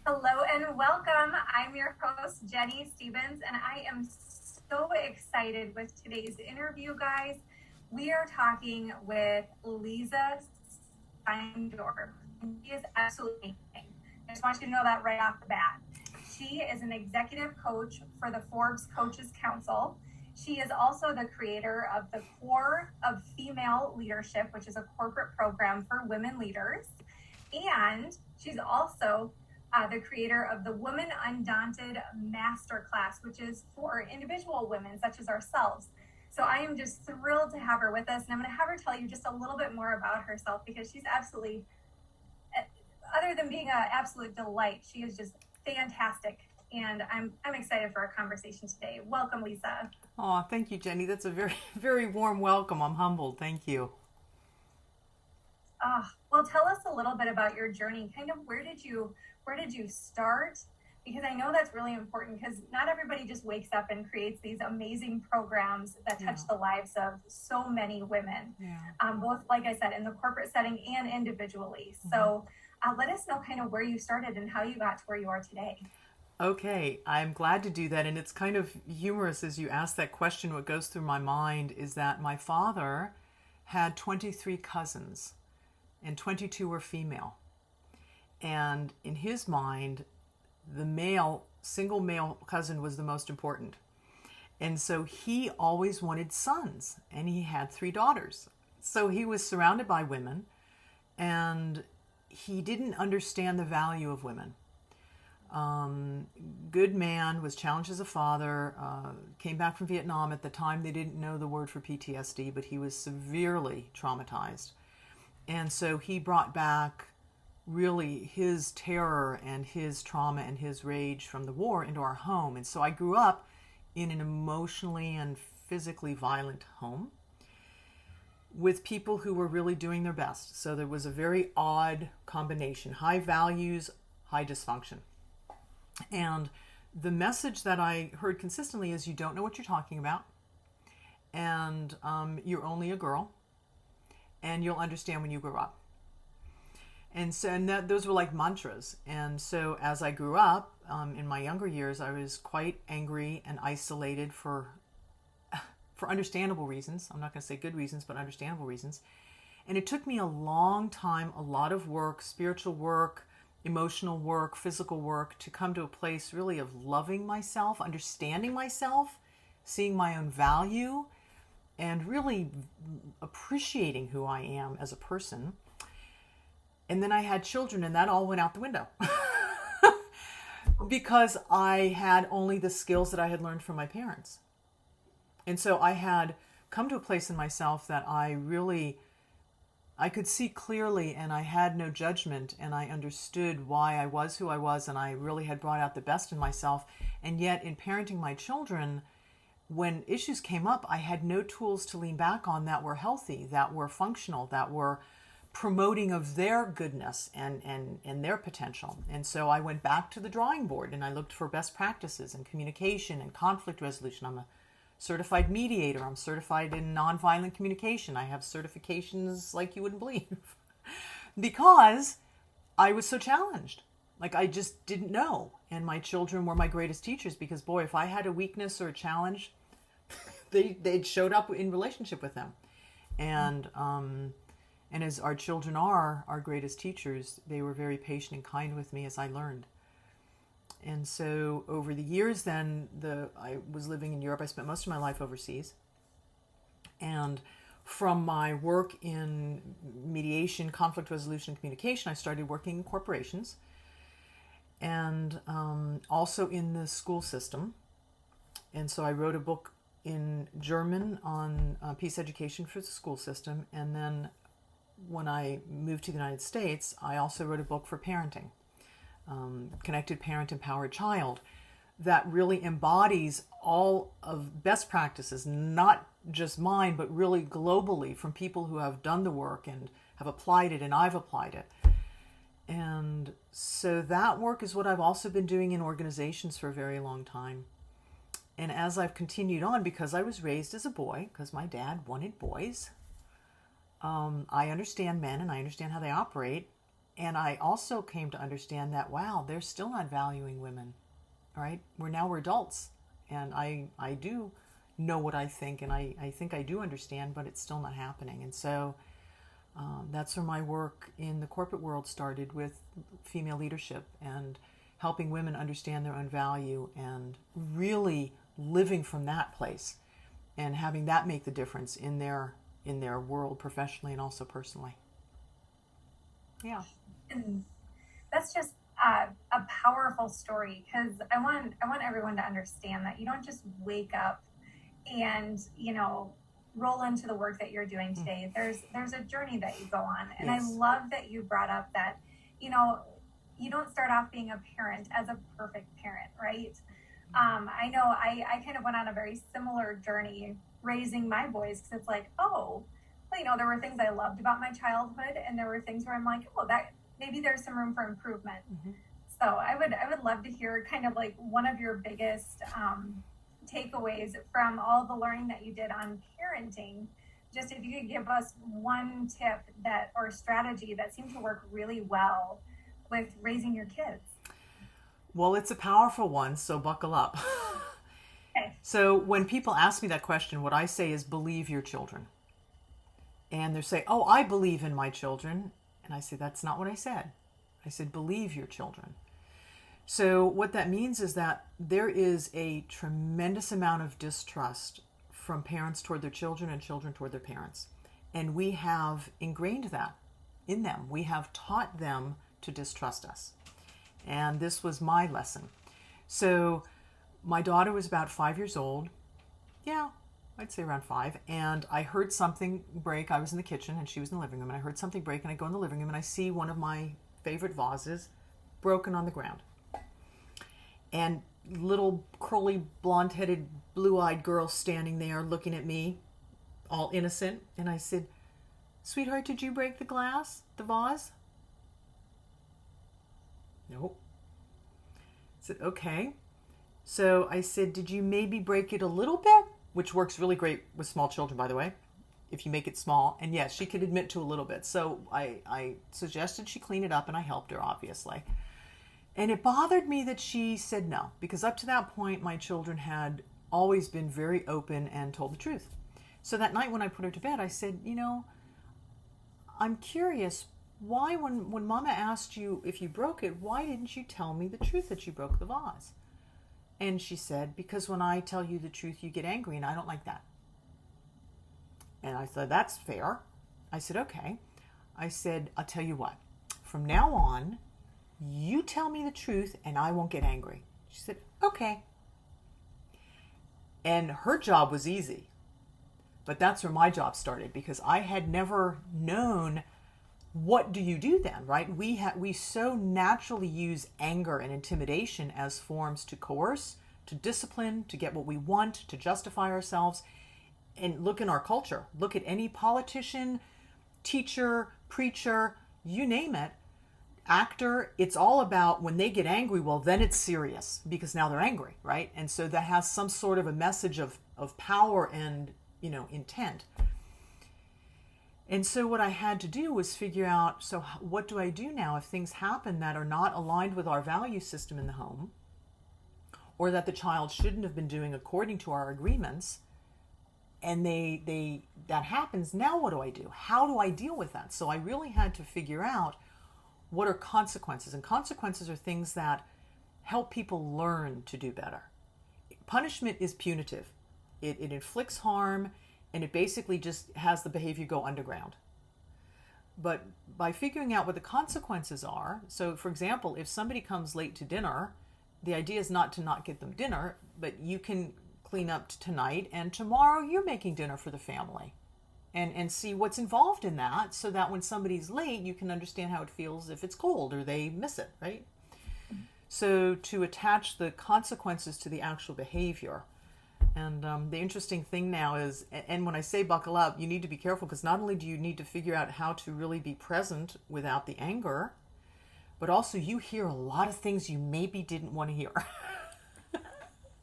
Hello and welcome. I'm your host, Jenny Stevens, and I am so excited with today's interview, guys. We are talking with Lisa Steindorf, and she is absolutely amazing. I just want you to know that right off the bat. She is an executive coach for the Forbes Coaches Council. She is also the creator of the Core of Female Leadership, which is a corporate program for women leaders. And she's also the creator of the Woman Undaunted Masterclass, which is for individual women such as ourselves. So I am just thrilled to have her with us, and I'm going to have her tell you just a little bit more about herself, because she's absolutely, other than being an absolute delight, she is just fantastic. And I'm excited for our conversation today. Welcome, Lisa. Oh, thank you, Jenny. That's a very, very warm welcome. I'm humbled. Thank you. Well, tell us a little bit about your journey. Kind of where did you start? Because I know that's really important, because not everybody just wakes up and creates these amazing programs that touch the lives of so many women, both, like I said, in the corporate setting and individually. So let us know kind of where you started and how you got to where you are today. Okay, I'm glad to do that. And it's kind of humorous as you ask that question. What goes through my mind is that my father had 23 cousins, and 22 were female. And in his mind, the single male cousin was the most important. And so he always wanted sons, and he had 3 daughters. So he was surrounded by women, and he didn't understand the value of women. Good man, was challenged as a father, came back from Vietnam. At the time, they didn't know the word for PTSD, but he was severely traumatized. And so he brought back really his terror and his trauma and his rage from the war into our home. And so I grew up in an emotionally and physically violent home with people who were really doing their best. So there was a very odd combination: high values, high dysfunction. And the message that I heard consistently is, you don't know what you're talking about, and you're only a girl, and you'll understand when you grow up. And so, those were like mantras. And so as I grew up, in my younger years, I was quite angry and isolated for understandable reasons. I'm not going to say good reasons, but understandable reasons. And it took me a long time, a lot of work, spiritual work, emotional work, physical work, to come to a place really of loving myself, understanding myself, seeing my own value, and really appreciating who I am as a person. And then I had children, and that all went out the window because I had only the skills that I had learned from my parents. And so I had come to a place in myself that I could see clearly, and I had no judgment, and I understood why I was who I was, and I really had brought out the best in myself. And yet in parenting my children, when issues came up, I had no tools to lean back on that were healthy, that were functional, that were promoting of their goodness and their potential. And so I went back to the drawing board, and I looked for best practices in communication and conflict resolution. I'm a certified mediator. I'm certified in nonviolent communication. I have certifications like you wouldn't believe because I was so challenged. Like, I just didn't know. And my children were my greatest teachers, because boy, if I had a weakness or a challenge, they'd showed up in relationship with them. And as our children are our greatest teachers, they were very patient and kind with me as I learned. And so over the years then, I was living in Europe. I spent most of my life overseas. And from my work in mediation, conflict resolution, and communication, I started working in corporations, and also in the school system. And so I wrote a book in German on peace education for the school system. And then when I moved to the United States, I also wrote a book for parenting. Connected Parent, Empowered Child, that really embodies all of best practices, not just mine, but really globally, from people who have done the work and have applied it, and I've applied it. And so that work is what I've also been doing in organizations for a very long time. And as I've continued on, because I was raised as a boy, because my dad wanted boys, I understand men and I understand how they operate. And I also came to understand that, wow, they're still not valuing women, right? We're adults. And I do know what I think, and I think I do understand, but it's still not happening. And so that's where my work in the corporate world started, with female leadership and helping women understand their own value and really living from that place and having that make the difference in their world professionally and also personally. Yeah. And that's just a powerful story, because I want everyone to understand that you don't just wake up and roll into the work that you're doing today. There's a journey that you go on, and yes. I love that you brought up that you don't start off being a parent as a perfect parent, right? I know I kind of went on a very similar journey raising my boys, because it's like, oh, well, there were things I loved about my childhood, and there were things where I'm like, oh, that maybe there's some room for improvement. Mm-hmm. So I would love to hear kind of like one of your biggest takeaways from all the learning that you did on parenting. Just if you could give us one tip or strategy that seemed to work really well with raising your kids. Well, it's a powerful one, so buckle up. Okay. So when people ask me that question, what I say is believe your children. And they say, oh, I believe in my children. And I say, that's not what I said. I said, believe your children. So what that means is that there is a tremendous amount of distrust from parents toward their children and children toward their parents. And we have ingrained that in them. We have taught them to distrust us. And this was my lesson. So my daughter was about 5 years old. Yeah, I'd say around 5. And I heard something break. I was in the kitchen and she was in the living room. And I heard something break, and I go in the living room and I see one of my favorite vases broken on the ground. And little curly, blonde-headed, blue-eyed girl standing there looking at me, all innocent. And I said, sweetheart, did you break the vase? Nope. I said, okay. So I said, did you maybe break it a little bit? Which works really great with small children, by the way, if you make it small. And yes, she could admit to a little bit. So I suggested she clean it up, and I helped her, obviously. And it bothered me that she said no, because up to that point, my children had always been very open and told the truth. So that night when I put her to bed, I said, I'm curious, why when Mama asked you if you broke it, why didn't you tell me the truth that you broke the vase? And she said, because when I tell you the truth, you get angry, and I don't like that. And I said, that's fair. I said, okay. I said, I'll tell you what, from now on, you tell me the truth and I won't get angry. She said, okay. And her job was easy. But that's where my job started, because I had never known, what do you do then, right? We so naturally use anger and intimidation as forms to coerce, to discipline, to get what we want, to justify ourselves. And look in our culture. Look at any politician, teacher, preacher, you name it, actor. It's all about when they get angry, well, then it's serious because now they're angry, right? And so that has some sort of a message of power and, intent. And so what I had to do was figure out, so what do I do now if things happen that are not aligned with our value system in the home, or that the child shouldn't have been doing according to our agreements, and that happens, now what do I do? How do I deal with that? So I really had to figure out, what are consequences? And consequences are things that help people learn to do better. Punishment is punitive. It inflicts harm, and it basically just has the behavior go underground. But by figuring out what the consequences are, so for example, if somebody comes late to dinner, the idea is not to not get them dinner, but you can clean up tonight, and tomorrow you're making dinner for the family. And see what's involved in that, so that when somebody's late, you can understand how it feels if it's cold or they miss it, right? So to attach the consequences to the actual behavior. And the interesting thing now is, and when I say buckle up, you need to be careful, because not only do you need to figure out how to really be present without the anger, but also you hear a lot of things you maybe didn't want to hear.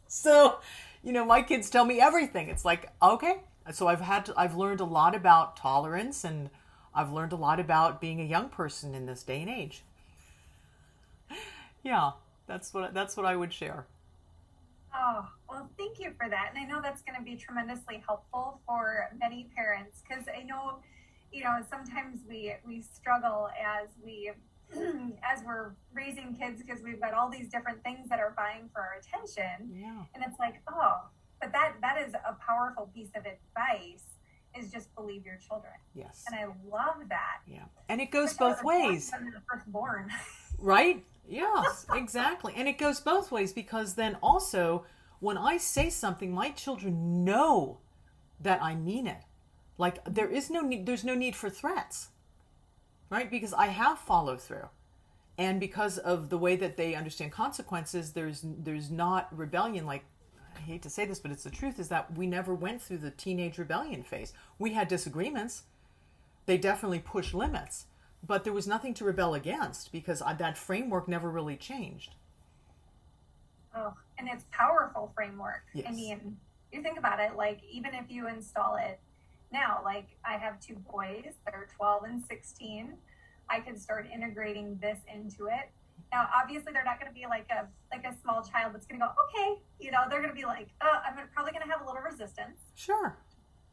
So, my kids tell me everything. It's like, okay. So I've learned a lot about tolerance and I've learned a lot about being a young person in this day and age. Yeah, that's what I would share. Oh, well, thank you for that. And I know that's going to be tremendously helpful for many parents because I know, sometimes we struggle as we as we're raising kids because we've got all these different things that are vying for our attention. Yeah. And it's like, oh, but that is a powerful piece of advice is just believe your children. Yes. And I love that. Yeah. And it goes both ways. When they're firstborn. Right? Yes, exactly. And it goes both ways because then also when I say something, my children know that I mean it. Like there's no need for threats. Right? Because I have follow through. And because of the way that they understand consequences, there's not rebellion. Like, I hate to say this, but it's the truth, is that we never went through the teenage rebellion phase. We had disagreements. They definitely pushed limits. But there was nothing to rebel against because that framework never really changed. Oh, and it's powerful framework. Yes. I mean, you think about it, like even if you install it now, like I have two boys that are 12 and 16. I could start integrating this into it. Now, obviously, they're not going to be like a small child that's going to go, okay, they're going to be like, I'm probably going to have a little resistance. Sure.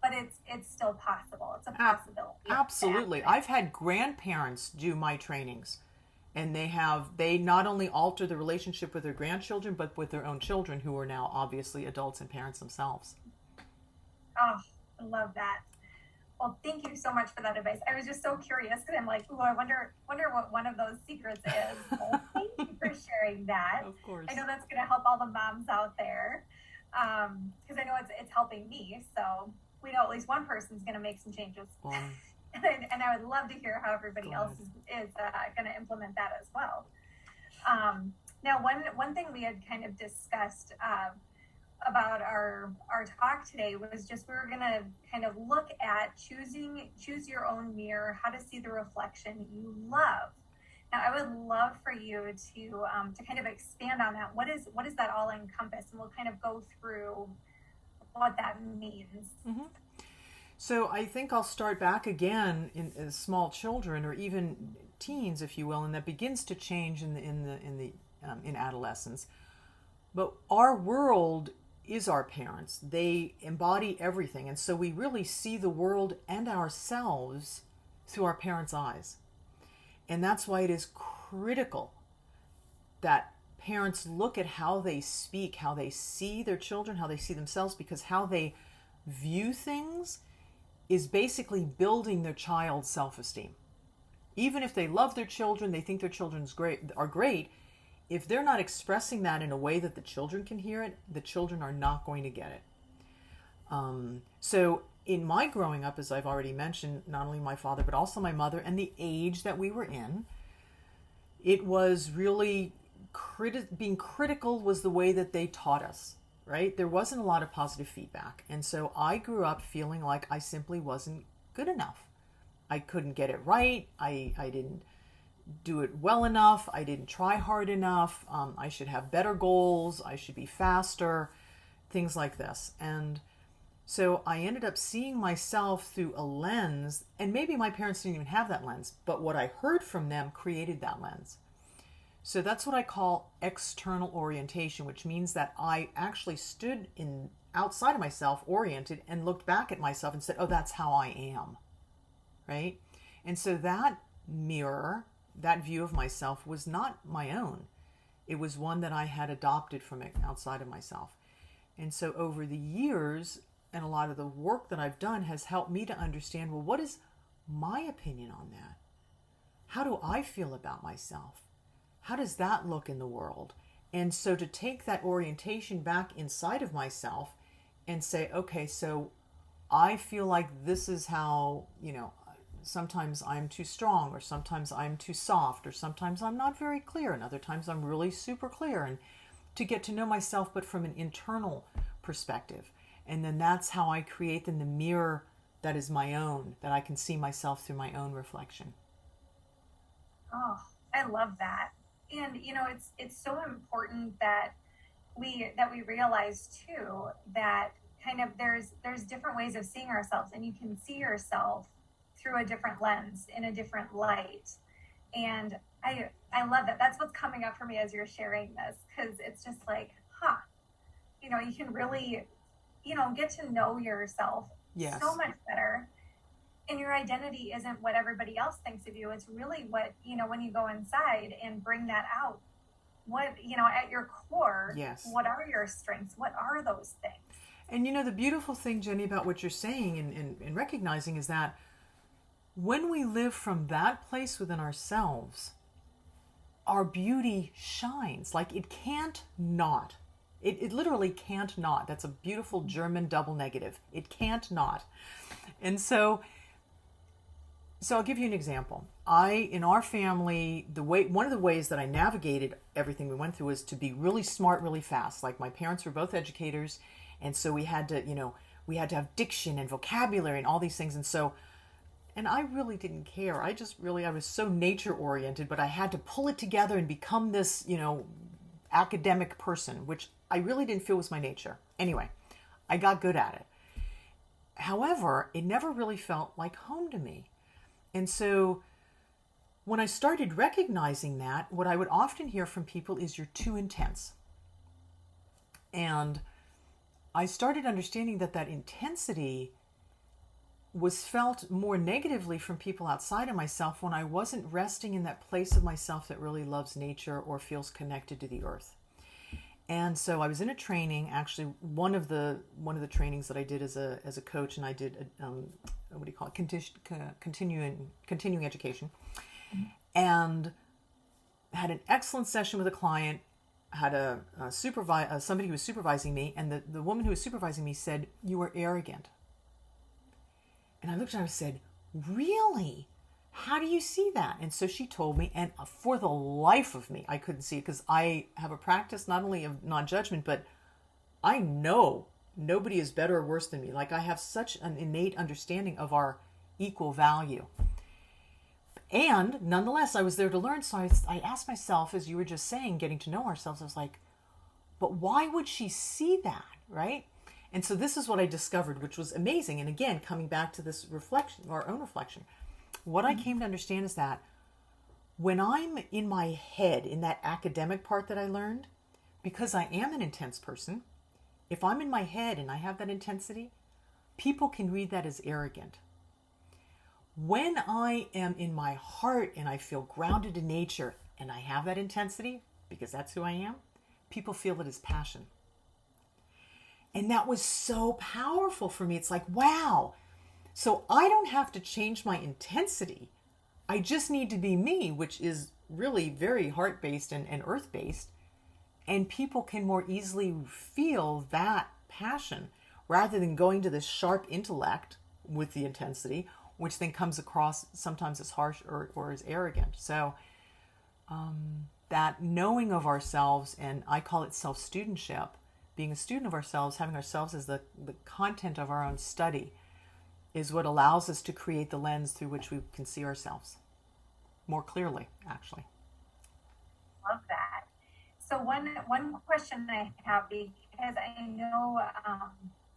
But it's still possible. It's a possibility. Absolutely. I've had grandparents do my trainings, and they not only alter the relationship with their grandchildren, but with their own children who are now obviously adults and parents themselves. Oh, I love that. Well, thank you so much for that advice. I was just so curious because I'm like, oh, I wonder what one of those secrets is. So thank you for sharing that. Of course. I know that's going to help all the moms out there because I know it's helping me. So we know at least one person's going to make some changes. And I would love to hear how everybody else is going to implement that as well. Now, one thing we had kind of discussed about our talk today was just we were going to kind of look at choose your own mirror, how to see the reflection you love. Now, I would love for you to kind of expand on that. What is that all encompass? And we'll kind of go through what that means. Mm-hmm. So I think I'll start back again in small children or even teens, if you will, and that begins to change in adolescence. But our world is our parents. They embody everything, and so we really see the world and ourselves through our parents' eyes. And that's why it is critical that parents look at how they speak, how they see their children, how they see themselves, because how they view things is basically building their child's self-esteem. Even if they love their children, they think their children are great, if they're not expressing that in a way that the children can hear it, the children are not going to get it. So in my growing up, as I've already mentioned, not only my father, but also my mother, and the age that we were in, it was really being critical was the way that they taught us, right? There wasn't a lot of positive feedback. And so I grew up feeling like I simply wasn't good enough. I couldn't get it right. I didn't do it well enough. I didn't try hard enough. I should have better goals. I should be faster, things like this. And so I ended up seeing myself through a lens, and maybe my parents didn't even have that lens, but what I heard from them created that lens. So that's what I call external orientation, which means that I actually stood outside of myself, oriented, and looked back at myself and said, oh, that's how I am, right? And so that mirror, that view of myself was not my own. It was one that I had adopted from outside of myself. And so over the years, and a lot of the work that I've done has helped me to understand, well, what is my opinion on that? How do I feel about myself? How does that look in the world? And so to take that orientation back inside of myself and say, okay, so I feel like this is how, sometimes I'm too strong, or sometimes I'm too soft, or sometimes I'm not very clear, and other times I'm really super clear, and to get to know myself, but from an internal perspective. And then that's how I create then the mirror that is my own, that I can see myself through my own reflection. Oh, I love that. And, it's so important that we realize too, that kind of there's different ways of seeing ourselves, and you can see yourself through a different lens, in a different light. And I love that. That's what's coming up for me as you're sharing this, because it's just like, you know, you can really, you know, get to know yourself so much better. And your identity isn't what everybody else thinks of you. It's really what, you know, when you go inside and bring that out, what, you know, at your core, what are your strengths? What are those things? And, you know, the beautiful thing, Jenny, about what you're saying and recognizing is that when we live from that place within ourselves, our beauty shines. Like it can't not. It literally can't not. That's a beautiful German double negative. It can't not. And so I'll give you an example. In our family, one of the ways that I navigated everything we went through was to be really smart, really fast. Like my parents were both educators, and so we had to have diction and vocabulary and all these things. And I really didn't care. I was so nature oriented, but I had to pull it together and become this, you know, academic person, which I really didn't feel was my nature. Anyway, I got good at it. However, it never really felt like home to me. And so when I started recognizing that, what I would often hear from people is, you're too intense. And I started understanding that intensity was felt more negatively from people outside of myself when I wasn't resting in that place of myself that really loves nature or feels connected to the earth. And so I was in a training, actually one of the trainings that I did as a coach, and I did what do you call it, continuing education, and had an excellent session with a client. Had somebody who was supervising me, and the woman who was supervising me said, "You are arrogant." And I looked at her and said, "Really? How do you see that?" And so she told me, and for the life of me, I couldn't see it, because I have a practice not only of non-judgment, but I know nobody is better or worse than me. Like I have such an innate understanding of our equal value. And nonetheless, I was there to learn. So I asked myself, as you were just saying, getting to know ourselves, I was like, but why would she see that, right? And so this is what I discovered, which was amazing. And again, coming back to this reflection, our own reflection, what I came to understand is that when I'm in my head, in that academic part that I learned, because I am an intense person, if I'm in my head and I have that intensity, people can read that as arrogant. When I am in my heart and I feel grounded in nature and I have that intensity, because that's who I am, people feel it as passion. And that was so powerful for me. It's like, wow. So I don't have to change my intensity. I just need to be me, which is really very heart-based and earth-based. And people can more easily feel that passion rather than going to this sharp intellect with the intensity, which then comes across sometimes as harsh or as arrogant. So that knowing of ourselves, and I call it self-studentship, being a student of ourselves, having ourselves as the content of our own study, is what allows us to create the lens through which we can see ourselves more clearly, actually. Love that. So one question I have, because I know,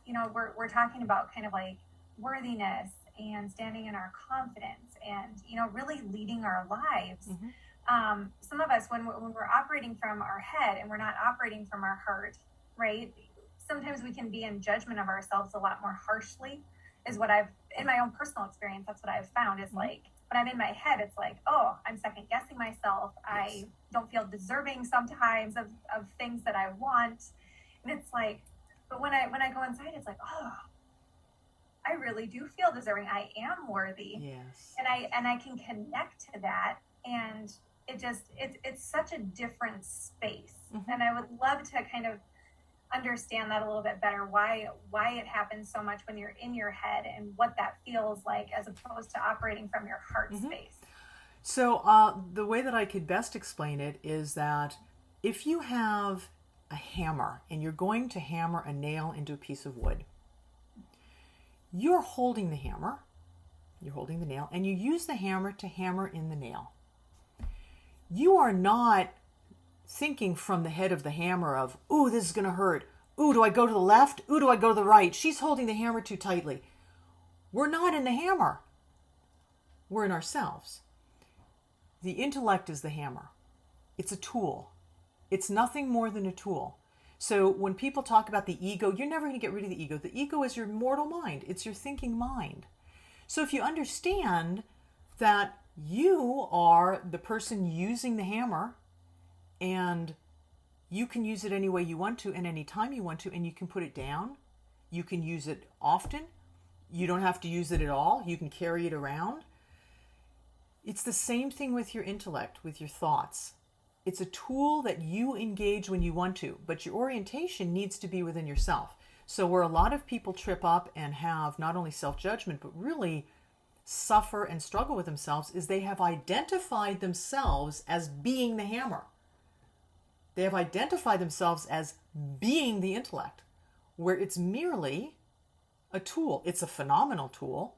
you know, we're talking about kind of like worthiness and standing in our confidence and, you know, really leading our lives. Mm-hmm. Some of us, when we're operating from our head and we're not operating from our heart, right? Sometimes we can be in judgment of ourselves a lot more harshly, is what I've, in my own personal experience, that's what I've found is like, when I'm in my head, it's like, oh, I'm second guessing myself. Yes. I don't feel deserving sometimes of things that I want. And it's like, but when I go inside, it's like, oh, I really do feel deserving. I am worthy. Yes. And I can connect to that. And it's such a different space. Mm-hmm. And I would love to kind of understand that a little bit better, why it happens so much when you're in your head and what that feels like as opposed to operating from your heart mm-hmm. space. So the way that I could best explain it is that if you have a hammer and you're going to hammer a nail into a piece of wood, you're holding the hammer, you're holding the nail, and you use the hammer to hammer in the nail. You are not thinking from the head of the hammer of, ooh, this is going to hurt. Ooh, do I go to the left? Ooh, do I go to the right? She's holding the hammer too tightly. We're not in the hammer. we're in ourselves. The intellect is the hammer. It's a tool. It's nothing more than a tool. So when people talk about the ego, you're never going to get rid of the ego. The ego is your mortal mind. It's your thinking mind. So if you understand that you are the person using the hammer, and you can use it any way you want to and any time you want to, and you can put it down. You can use it often. You don't have to use it at all. You can carry it around. It's the same thing with your intellect, with your thoughts. It's a tool that you engage when you want to, but your orientation needs to be within yourself. So where a lot of people trip up and have not only self-judgment, but really suffer and struggle with themselves, is they have identified themselves as being the hammer. They have identified themselves as being the intellect, where it's merely a tool. It's a phenomenal tool,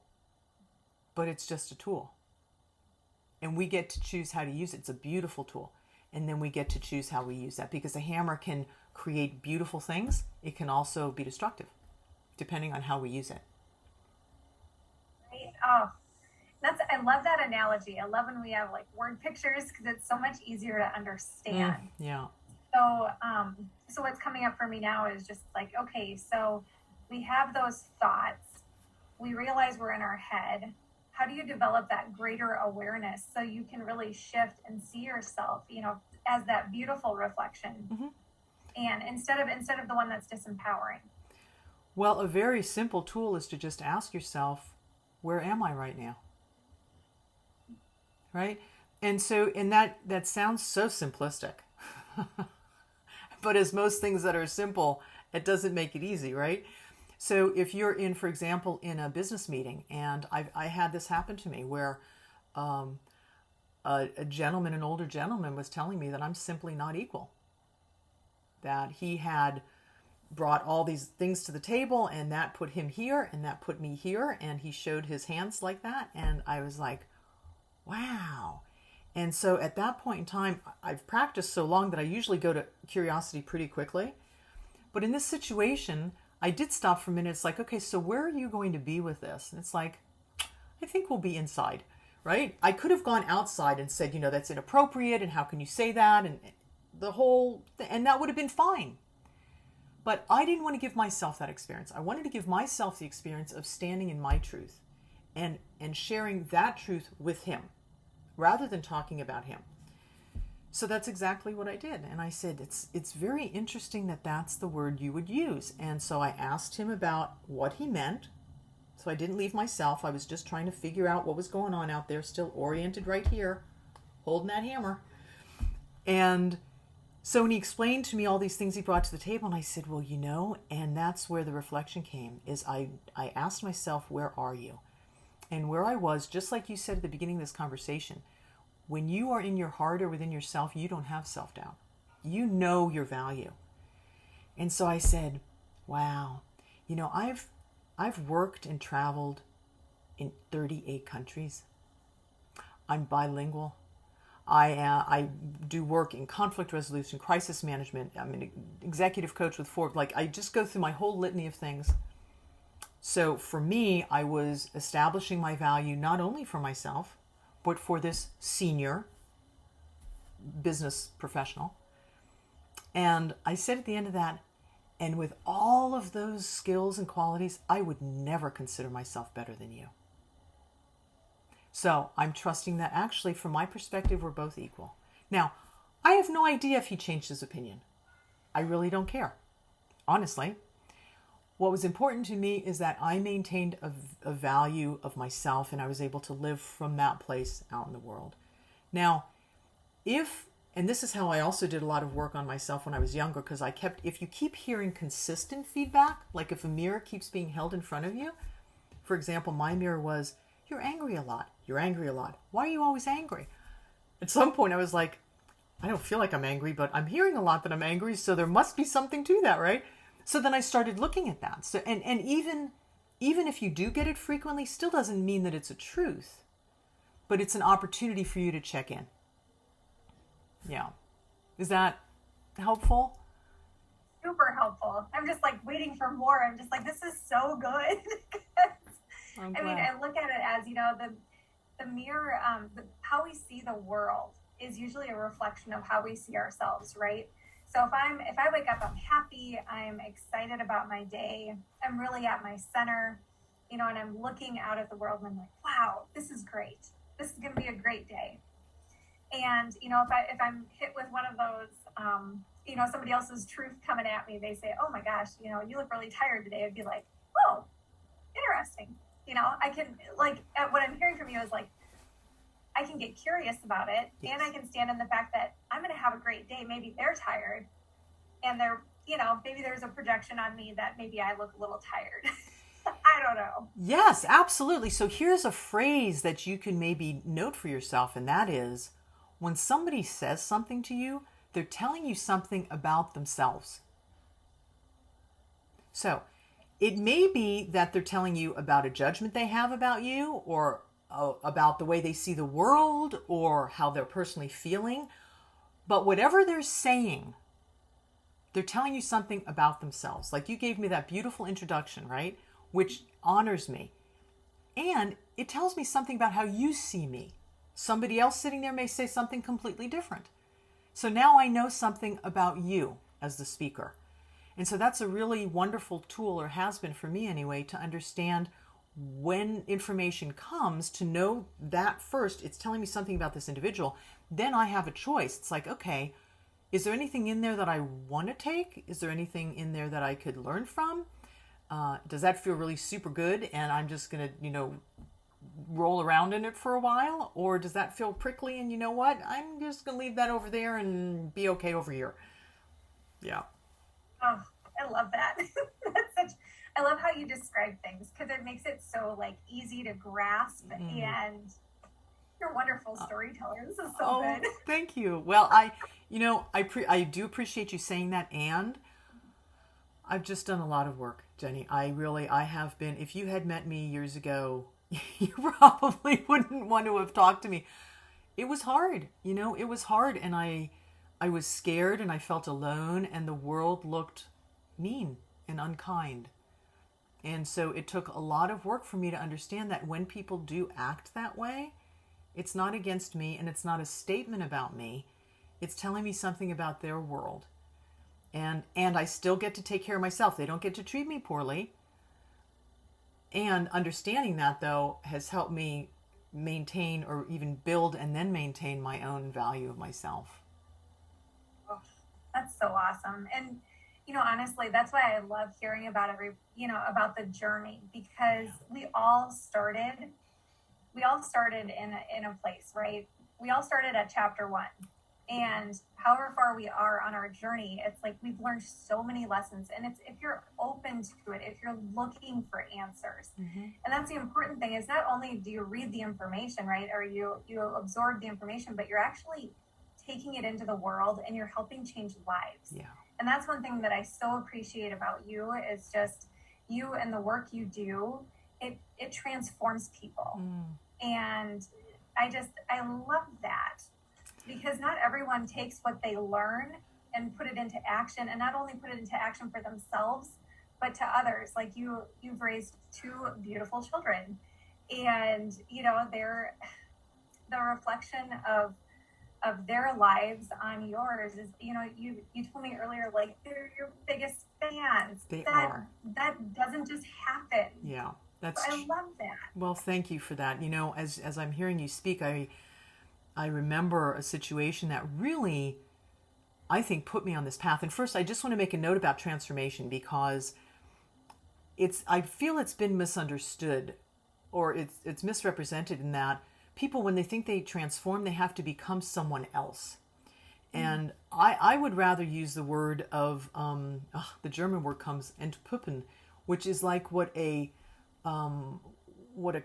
but it's just a tool. And we get to choose how to use it. It's a beautiful tool. And then we get to choose how we use that, because a hammer can create beautiful things. It can also be destructive, depending on how we use it. Right. Oh, I love that analogy. I love when we have like word pictures, because it's so much easier to understand. Yeah. So what's coming up for me now is just like, okay, so we have those thoughts. We realize we're in our head. How do you develop that greater awareness so you can really shift and see yourself, as that beautiful reflection, and instead of the one that's disempowering? Well, a very simple tool is to just ask yourself, where am I right now? Right? And that sounds so simplistic. But as most things that are simple, it doesn't make it easy, right? So if you're in, for example, in a business meeting, and I had this happen to me where a gentleman, an older gentleman, was telling me that I'm simply not equal. That he had brought all these things to the table, and that put him here, and that put me here, and he showed his hands like that, and I was like, wow. And so at that point in time, I've practiced so long that I usually go to curiosity pretty quickly. But in this situation, I did stop for a minute. It's like, okay, so where are you going to be with this? And it's like, I think we'll be inside, right? I could have gone outside and said, that's inappropriate, and how can you say that? And and that would have been fine. But I didn't want to give myself that experience. I wanted to give myself the experience of standing in my truth and sharing that truth with him, rather than talking about him. So that's exactly what I did. And I said, it's very interesting that that's the word you would use. And so I asked him about what he meant. So I didn't leave myself. I was just trying to figure out what was going on out there, still oriented right here, holding that hammer. And so when he explained to me all these things he brought to the table, and I said, well, and that's where the reflection came, is I asked myself, where are you? And where I was, just like you said at the beginning of this conversation, when you are in your heart or within yourself, you don't have self-doubt. You know your value. And so I said, wow, I've worked and traveled in 38 countries. I'm bilingual. I do work in conflict resolution, crisis management. I'm an executive coach with Forbes. I just go through my whole litany of things. So for me, I was establishing my value not only for myself, but for this senior business professional. And I said at the end of that, and with all of those skills and qualities, I would never consider myself better than you. So I'm trusting that actually, from my perspective, we're both equal. Now, I have no idea if he changed his opinion. I really don't care, honestly. What was important to me is that I maintained a value of myself, and I was able to live from that place out in the world. Now, and this is how I also did a lot of work on myself when I was younger, because if you keep hearing consistent feedback, like if a mirror keeps being held in front of you, for example, my mirror was, you're angry a lot. You're angry a lot. Why are you always angry? At some point I was like, I don't feel like I'm angry, but I'm hearing a lot that I'm angry, so there must be something to that, right? So then I started looking at that. So and even if you do get it frequently, still doesn't mean that it's a truth, but it's an opportunity for you to check in. Yeah. Is that helpful? Super helpful. I'm just waiting for more. I'm just this is so good. I mean, I look at it as, the mirror, how we see the world is usually a reflection of how we see ourselves, right? So if I wake up, I'm happy, I'm excited about my day, I'm really at my center, and I'm looking out at the world and I'm like, wow, this is great. This is going to be a great day. And, if I'm hit with one of those, somebody else's truth coming at me, they say, oh my gosh, you look really tired today. I'd be like, oh, interesting. I can, what I'm hearing from you is like, I can get curious about it, yes. And I can stand in the fact that I'm going to have a great day. Maybe they're tired, and maybe there's a projection on me that maybe I look a little tired. I don't know. Yes, absolutely. So here's a phrase that you can maybe note for yourself, and that is, when somebody says something to you, they're telling you something about themselves. So it may be that they're telling you about a judgment they have about you, or about the way they see the world, or how they're personally feeling. But whatever they're saying, they're telling you something about themselves. Like you gave me that beautiful introduction, right? Which honors me. And it tells me something about how you see me. Somebody else sitting there may say something completely different. So now I know something about you as the speaker. And so that's a really wonderful tool, or has been for me anyway, to understand when information comes, to know that first it's telling me something about this individual. Then I have a choice. It's like, okay, is there anything in there that I want to take? Is there anything in there that I could learn from? Does that feel really super good and I'm just going to, roll around in it for a while? Or does that feel prickly and you know what? I'm just going to leave that over there and be okay over here. Yeah. Oh, I love that. I love how you describe things, because it makes it so easy to grasp, and you're a wonderful storyteller. This is so good. Thank you. Well, I do appreciate you saying that, and I've just done a lot of work, Jenny. I have been. If you had met me years ago, you probably wouldn't want to have talked to me. It was hard, it was hard, and I was scared, and I felt alone, and the world looked mean and unkind. And so it took a lot of work for me to understand that when people do act that way, it's not against me and it's not a statement about me. It's telling me something about their world. And I still get to take care of myself. They don't get to treat me poorly. And understanding that, though, has helped me maintain, or even build and then maintain, my own value of myself. Oh, that's so awesome. And honestly, that's why I love hearing about about the journey, because we all started in a place, right? We all started at chapter 1, and however far we are on our journey, it's like we've learned so many lessons, and it's, if you're open to it, if you're looking for answers, and that's the important thing, is not only do you read the information, right, or you absorb the information, but you're actually taking it into the world and you're helping change lives. Yeah. And that's one thing that I so appreciate about you, is just you and the work you do. It transforms people. And I love that, because not everyone takes what they learn and put it into action, and not only put it into action for themselves, but to others. Like you've raised 2 beautiful children, and they're the reflection of their lives on yours. Is you told me earlier, they're your biggest fans. That doesn't just happen. Yeah, I love that. Well, thank you for that. As I'm hearing you speak, I remember a situation that really, I think, put me on this path. And first, I just want to make a note about transformation, because I feel it's been misunderstood, or it's misrepresented, in that people, when they think they transform, they have to become someone else. And I would rather use the word of, the German word comes, entpuppen, which is like what a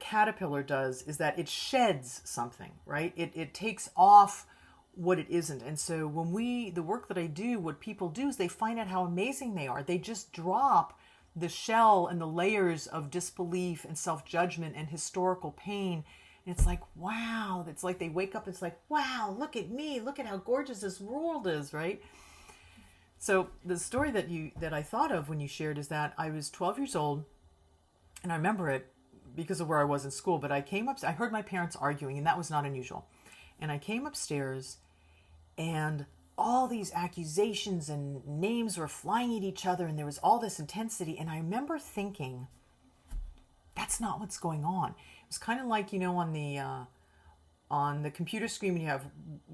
caterpillar does, is that it sheds something, right? It takes off what it isn't. And so when the work that I do, what people do is they find out how amazing they are. They just drop the shell and the layers of disbelief and self-judgment and historical pain. And it's like, wow, it's like they wake up, it's like, wow, look at me, look at how gorgeous this world is, right? So the story that I thought of when you shared is that I was 12 years old, and I remember it because of where I was in school, but I came up, I heard my parents arguing, and that was not unusual. And I came upstairs, and all these accusations and names were flying at each other, and there was all this intensity. And I remember thinking, that's not what's going on. It was kind of like, you know, on the computer screen when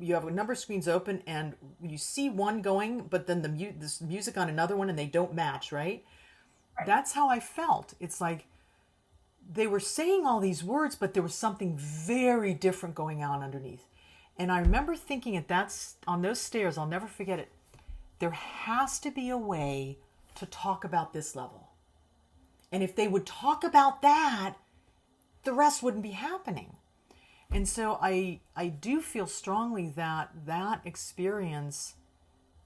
you have a number of screens open, and you see one going, but then this music on another one, and they don't match, right? That's how I felt. It's like they were saying all these words, but there was something very different going on underneath. And I remember thinking on those stairs, I'll never forget it, there has to be a way to talk about this level. And if they would talk about that, the rest wouldn't be happening. And so I do feel strongly that that experience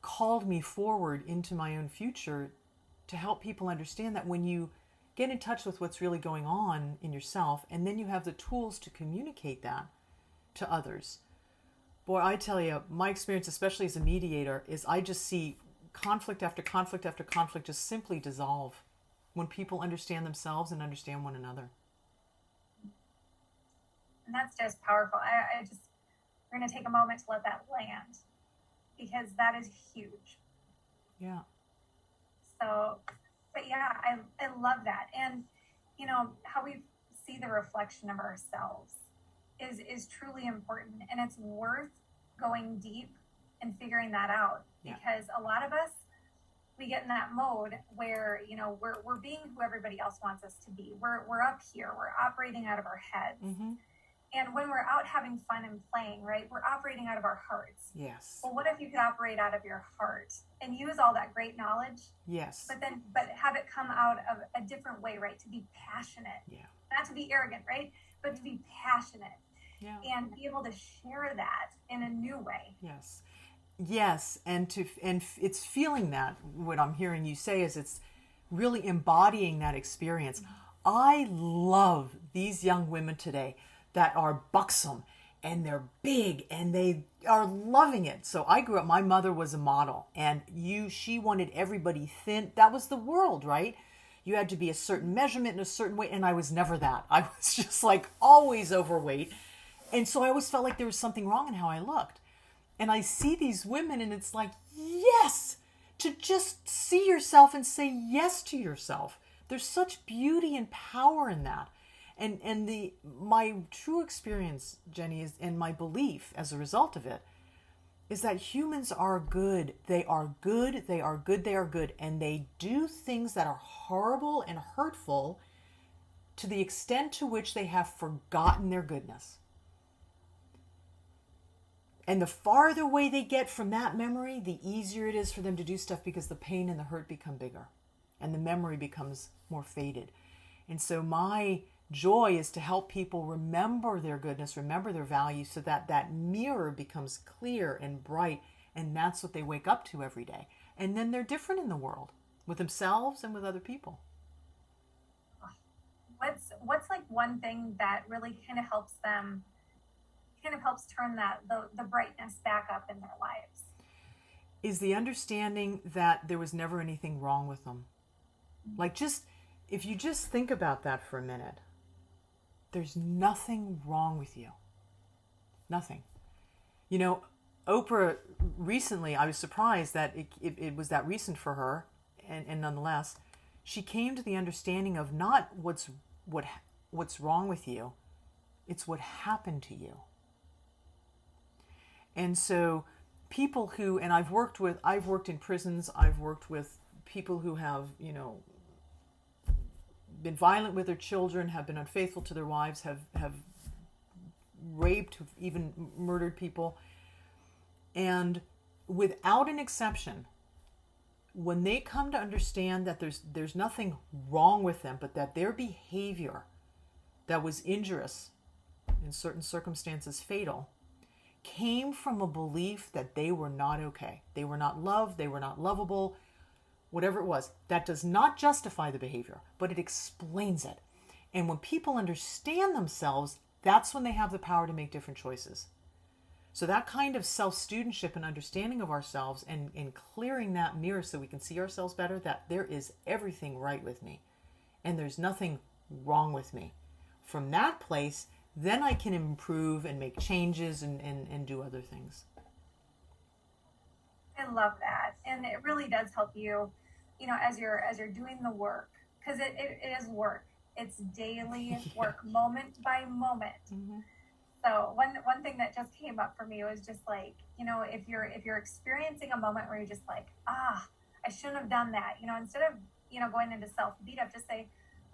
called me forward into my own future to help people understand that when you get in touch with what's really going on in yourself, and then you have the tools to communicate that to others. Boy, I tell you, my experience, especially as a mediator, is I just see conflict after conflict after conflict just simply dissolve when people understand themselves and understand one another. And that's just powerful. We're going to take a moment to let that land, because that is huge. Yeah. So, but yeah, I love that. And, you know, how we see the reflection of ourselves is truly important. And it's worth going deep and figuring that out. Yeah. Because a lot of us, we get in that mode where, you know, we're being who everybody else wants us to be. We're up here. We're operating out of our heads. Mm-hmm. And when we're out having fun and playing, right, we're operating out of our hearts. Yes. Well, what if you could operate out of your heart and use all that great knowledge? Yes. But have it come out of a different way, right? To be passionate. Yeah. Not to be arrogant, right? But to be passionate. Yeah. And be able to share that in a new way. Yes. Yes, and it's feeling that. What I'm hearing you say is it's really embodying that experience. Mm-hmm. I love these young women today that are buxom and they're big and they are loving it. So I grew up, my mother was a model, and she wanted everybody thin. That was the world, right? You had to be a certain measurement and a certain weight, and I was never that. I was just like always overweight. And so I always felt like there was something wrong in how I looked. And I see these women, and it's like, yes, to just see yourself and say yes to yourself. There's such beauty and power in that. And my true experience, Jenny, is, and my belief as a result of it, is that humans are good. They are good. They are good. They are good. And they do things that are horrible and hurtful to the extent to which they have forgotten their goodness. And the farther away they get from that memory, the easier it is for them to do stuff, because the pain and the hurt become bigger and the memory becomes more faded. And so my joy is to help people remember their goodness, remember their value, so that that mirror becomes clear and bright, and that's what they wake up to every day. And then they're different in the world, with themselves and with other people. What's like one thing that really kind of helps them, turn the brightness back up in their lives? Is the understanding that there was never anything wrong with them. Mm-hmm. Like, if you just think about that for a minute, there's nothing wrong with you. Nothing. You know, Oprah recently, I was surprised that it was that recent for her, and nonetheless, she came to the understanding of not what's wrong with you, it's what happened to you. And so people who, and I've worked in prisons, I've worked with people who have, you know, been violent with their children, have been unfaithful to their wives, have raped, have even murdered people. And without an exception, when they come to understand that there's nothing wrong with them, but that their behavior that was injurious, in certain circumstances fatal, came from a belief that they were not okay. They were not loved, they were not lovable, whatever it was. That does not justify the behavior, but it explains it. And when people understand themselves, that's when they have the power to make different choices. So that kind of self-studentship and understanding of ourselves, and clearing that mirror so we can see ourselves better, that there is everything right with me and there's nothing wrong with me. from that place, then I can improve and make changes and do other things. I love that. And it really does help you, as you're doing the work, because it is work. It's daily work, moment by moment. Mm-hmm. So one thing that just came up for me was just like, if you're experiencing a moment where you're just like, I shouldn't have done that, instead of, going into self beat up, just say,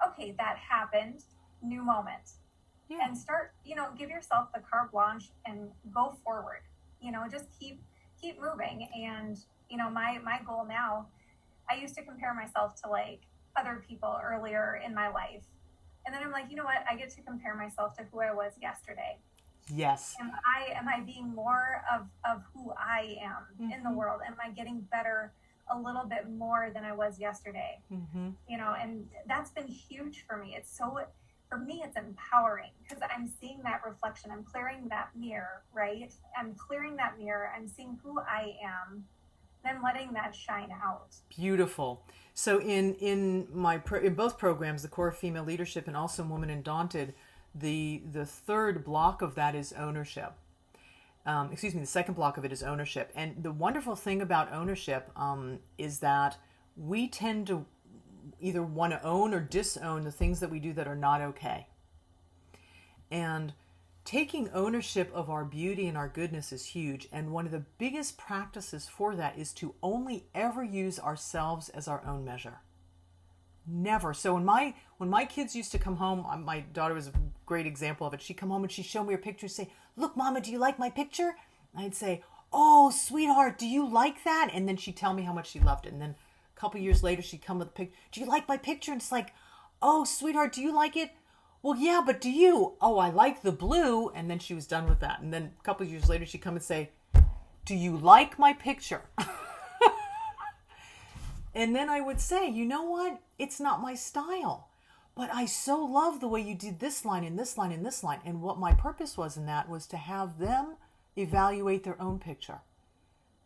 okay, that happened, new moment. Yeah. And start, give yourself the carte blanche and go forward, just keep moving. And, my goal now, I used to compare myself to like other people earlier in my life. And then I'm like, you know what? I get to compare myself to who I was yesterday. Yes. Am I being more of who I am in the world? Am I getting better a little bit more than I was yesterday? And that's been huge for me. For me, it's empowering because I'm seeing that reflection. I'm clearing that mirror, right? I'm clearing that mirror. I'm seeing who I am, then letting that shine out. Beautiful. So in both programs, the Core Female Leadership and also Woman Undaunted, the third block of that is ownership. The second block of it is ownership. And the wonderful thing about ownership is that we tend to either want to own or disown the things that we do that are not okay. And taking ownership of our beauty and our goodness is huge. And one of the biggest practices for that is to only ever use ourselves as our own measure. Never. So when my kids used to come home, my daughter was a great example of it. She'd come home and she'd show me her picture and say, "Look, Mama, do you like my picture?" I'd say, "Oh, sweetheart, do you like that?" And then she'd tell me how much she loved it. And then a couple years later, she'd come with a picture. "Do you like my picture?" And it's like, "Oh, sweetheart, do you like it?" "Well, yeah, but do you?" "Oh, I like the blue." And then she was done with that. And then a couple years later, she'd come and say, "Do you like my picture?" And then I would say, "You know what? It's not my style, but I so love the way you did this line and this line and this line." And what my purpose was in that was to have them evaluate their own picture.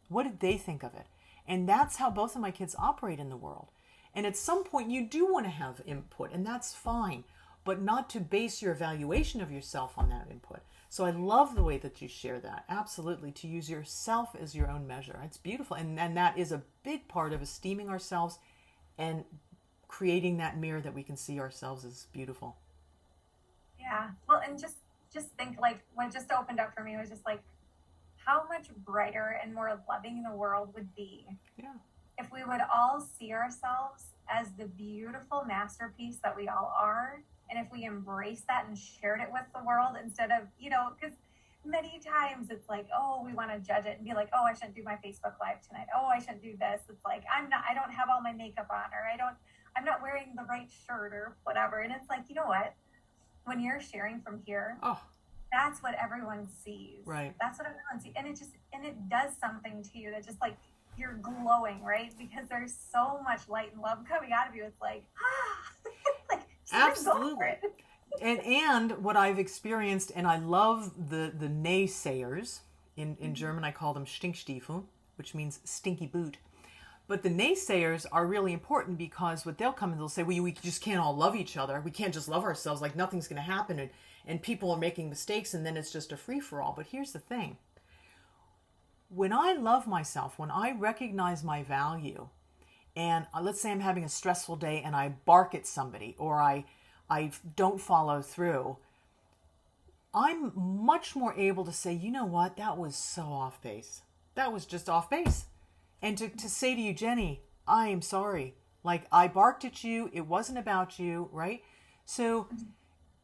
What did they think of it? And that's how both of my kids operate in the world. And at some point you do want to have input, and that's fine, but not to base your evaluation of yourself on that input. So I love the way that you share that. Absolutely, to use yourself as your own measure. It's beautiful. And that is a big part of esteeming ourselves and creating that mirror that we can see ourselves as beautiful. Yeah. Well, and just think, like, what just opened up for me was just like how much brighter and more loving the world would be if we would all see ourselves as the beautiful masterpiece that we all are. And if we embrace that and shared it with the world instead of, because many times it's like, oh, we want to judge it and be like, oh, I shouldn't do my Facebook Live tonight. Oh, I shouldn't do this. It's like, I don't have all my makeup on, or I'm not wearing the right shirt or whatever. And it's like, you know what? When you're sharing from here, that's what everyone sees. Right. That's what everyone sees. And it does something to you that just like, you're glowing, right? Because there's so much light and love coming out of you. It's like, like, absolutely. And what I've experienced, and I love the naysayers. In German, I call them Stinkstiefel, which means stinky boot. But the naysayers are really important because what they'll come and they'll say, well, we just can't all love each other. We can't just love ourselves. Like nothing's going to happen. And people are making mistakes and then it's just a free-for-all. But here's the thing. When I love myself, when I recognize my value, and let's say I'm having a stressful day and I bark at somebody or I don't follow through, I'm much more able to say, you know what, that was so off base. That was just off base. And to say to you, Jenny, I am sorry. Like I barked at you. It wasn't about you, right? So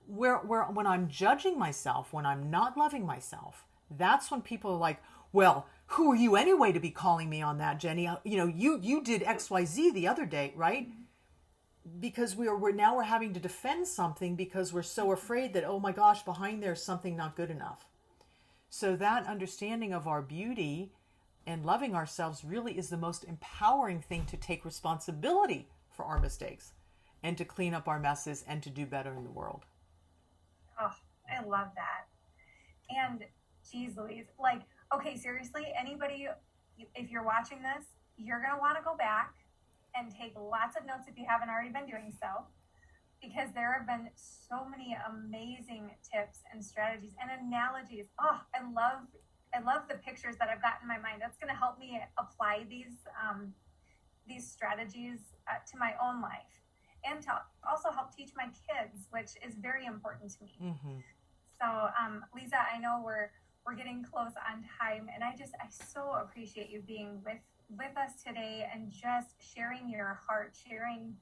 when I'm judging myself, when I'm not loving myself, that's when people are like, well, who are you anyway to be calling me on that, Jenny? You did XYZ the other day, right? Because we're now having to defend something because we're so afraid that, oh my gosh, behind there's something not good enough. So that understanding of our beauty and loving ourselves really is the most empowering thing to take responsibility for our mistakes and to clean up our messes and to do better in the world. Oh, I love that. And geez Louise, like, okay, seriously, anybody, if you're watching this, you're going to want to go back and take lots of notes if you haven't already been doing so, because there have been so many amazing tips and strategies and analogies. Oh, I love the pictures that I've got in my mind. That's going to help me apply these strategies to my own life, and to also help teach my kids, which is very important to me. Mm-hmm. So, Leeza, I know we're getting close on time, and I so appreciate you being with us today and just sharing your heart, sharing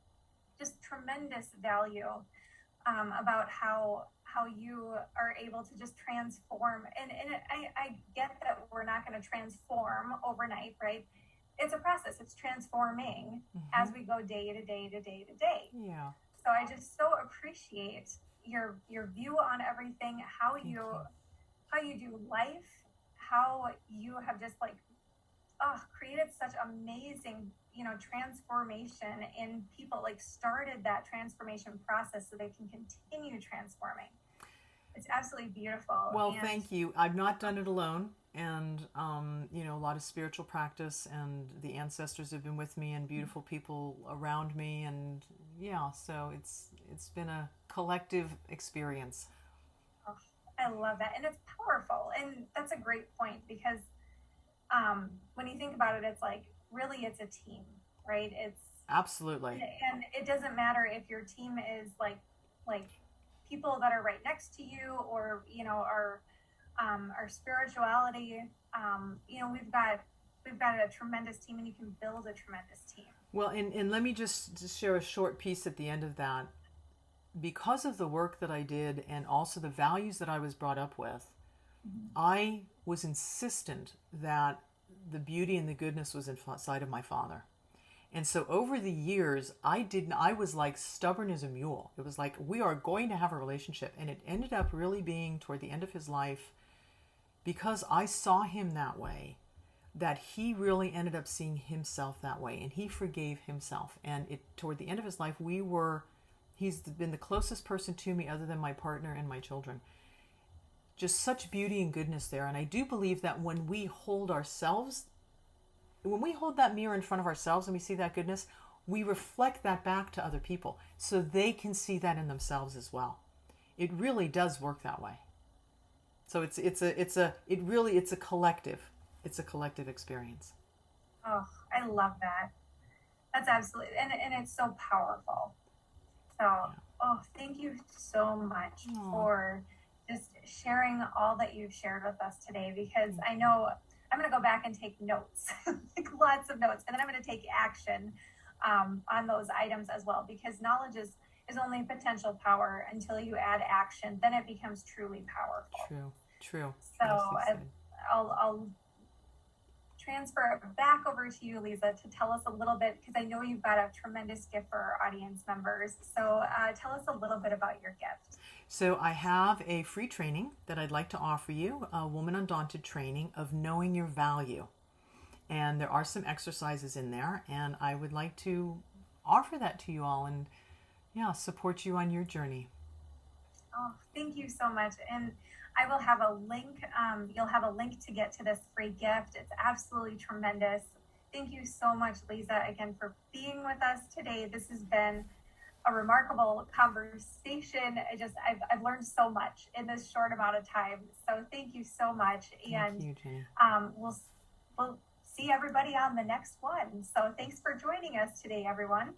just tremendous value about how you are able to just transform. And I get that we're not going to transform overnight, right? It's a process. It's transforming as we go day to day to day to day. Yeah. So I just so appreciate your view on everything, how you do life, how you have just like created such amazing, transformation in people, like started that transformation process so they can continue transforming. It's absolutely beautiful. Well, thank you. I've not done it alone, and a lot of spiritual practice, and the ancestors have been with me, and beautiful people around me, and so it's been a collective experience. Oh, I love that, and it's powerful, and that's a great point, because when you think about it, it's like really it's a team, right? It's absolutely, and it doesn't matter if your team is like people that are right next to you, or our spirituality. We've got a tremendous team, and you can build a tremendous team. Well, and let me just share a short piece at the end of that. Because of the work that I did, and also the values that I was brought up with, I was insistent that the beauty and the goodness was inside of my father. And so over the years, I was like stubborn as a mule. It was like, we are going to have a relationship. And it ended up really being toward the end of his life, because I saw him that way, that he really ended up seeing himself that way, and he forgave himself. And toward the end of his life, he's been the closest person to me other than my partner and my children. Just such beauty and goodness there. And I do believe that when we hold that mirror in front of ourselves and we see that goodness, we reflect that back to other people so they can see that in themselves as well. It really does work that way. So it's a collective. It's a collective experience. Oh, I love that. That's absolutely, and it's so powerful. So, thank you so much for just sharing all that you've shared with us today, because I know I'm going to go back and take notes, like lots of notes, and then I'm going to take action on those items as well, because knowledge is only potential power until you add action. Then it becomes truly powerful. True. So I'll transfer it back over to you, Leeza, to tell us a little bit, because I know you've got a tremendous gift for our audience members. So tell us a little bit about your gift. So I have a free training that I'd like to offer you, a Woman Undaunted training of knowing your value. And there are some exercises in there, and I would like to offer that to you all and support you on your journey. Oh, thank you so much. And I will have a link. You'll have a link to get to this free gift. It's absolutely tremendous. Thank you so much, Leeza, again, for being with us today. This has been a remarkable conversation. I've learned so much in this short amount of time. So thank you so much. And thank you, Jenny. We'll see everybody on the next one. So thanks for joining us today, everyone.